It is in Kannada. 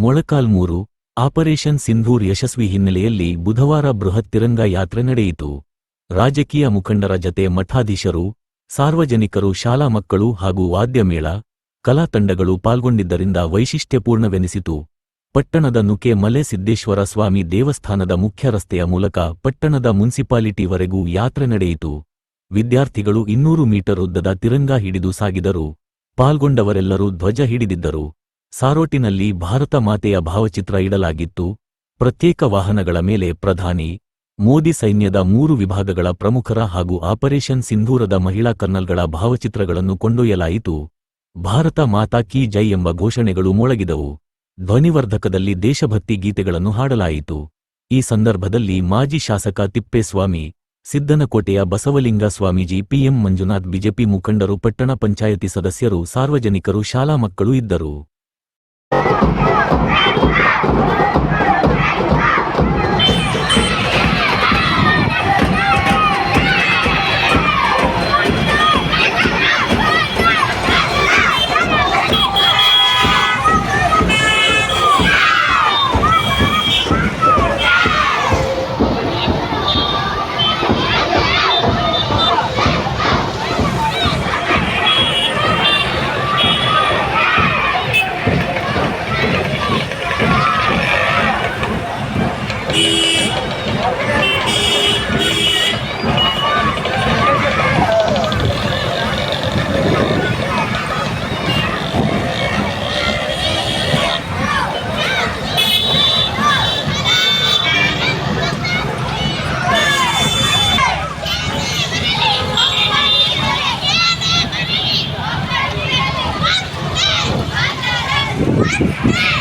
ಮೊಳಕಾಲ್ಮೂರು ಆಪರೇಷನ್ ಸಿಂಧೂರ್ ಯಶಸ್ವಿ ಹಿನ್ನೆಲೆಯಲ್ಲಿ ಬುಧವಾರ ಬೃಹತ್ ತಿರಂಗ ಯಾತ್ರೆ ನಡೆಯಿತು. ರಾಜಕೀಯ ಮುಖಂಡರ ಜತೆ ಮಠಾಧೀಶರು, ಸಾರ್ವಜನಿಕರು, ಶಾಲಾ ಮಕ್ಕಳು ಹಾಗೂ ವಾದ್ಯಮೇಳ, ಕಲಾ ತಂಡಗಳು ಪಾಲ್ಗೊಂಡಿದ್ದರಿಂದ ವೈಶಿಷ್ಟ್ಯಪೂರ್ಣವೆನಿಸಿತು. ಪಟ್ಟಣದ ನುಕೆ ಮಲೆ ಸಿದ್ದೇಶ್ವರ ಸ್ವಾಮಿ ದೇವಸ್ಥಾನದ ಮುಖ್ಯ ರಸ್ತೆಯ ಮೂಲಕ ಪಟ್ಟಣದ ಮುನ್ಸಿಪಾಲಿಟಿವರೆಗೂ ಯಾತ್ರೆ ನಡೆಯಿತು. ವಿದ್ಯಾರ್ಥಿಗಳು 200 ಮೀಟರ್ ಉದ್ದದ ತಿರಂಗ ಹಿಡಿದು ಸಾಗಿದರು. ಪಾಲ್ಗೊಂಡವರೆಲ್ಲರೂ ಧ್ವಜ ಹಿಡಿದಿದ್ದರು. ಸಾರೋಟಿನಲ್ಲಿ ಭಾರತ ಮಾತೆಯ ಭಾವಚಿತ್ರ ಇಡಲಾಗಿತ್ತು. ಪ್ರತ್ಯೇಕ ವಾಹನಗಳ ಮೇಲೆ ಪ್ರಧಾನಿ ಮೋದಿ, ಸೈನ್ಯದ 3 ವಿಭಾಗಗಳ ಪ್ರಮುಖರ ಹಾಗೂ ಆಪರೇಷನ್ ಸಿಂಧೂರದ ಮಹಿಳಾ ಕರ್ನಲ್ಗಳ ಭಾವಚಿತ್ರಗಳನ್ನು ಕೊಂಡೊಯ್ಯಲಾಯಿತು. ಭಾರತ ಮಾತಾ ಕೀ ಜೈ ಎಂಬ ಘೋಷಣೆಗಳು ಮೊಳಗಿದವು. ಧ್ವನಿವರ್ಧಕದಲ್ಲಿ ದೇಶಭಕ್ತಿ ಗೀತೆಗಳನ್ನು ಹಾಡಲಾಯಿತು. ಈ ಸಂದರ್ಭದಲ್ಲಿ ಮಾಜಿ ಶಾಸಕ ತಿಪ್ಪೇಸ್ವಾಮಿ, ಸಿದ್ದನಕೋಟೆಯ ಬಸವಲಿಂಗ ಸ್ವಾಮೀಜಿ, ಪಿಎಂ ಮಂಜುನಾಥ್, ಬಿಜೆಪಿ ಮುಖಂಡರು, ಪಟ್ಟಣ ಪಂಚಾಯತಿ ಸದಸ್ಯರು, ಸಾರ್ವಜನಿಕರು, ಶಾಲಾ ಮಕ್ಕಳು ಇದ್ದರು. Yeah.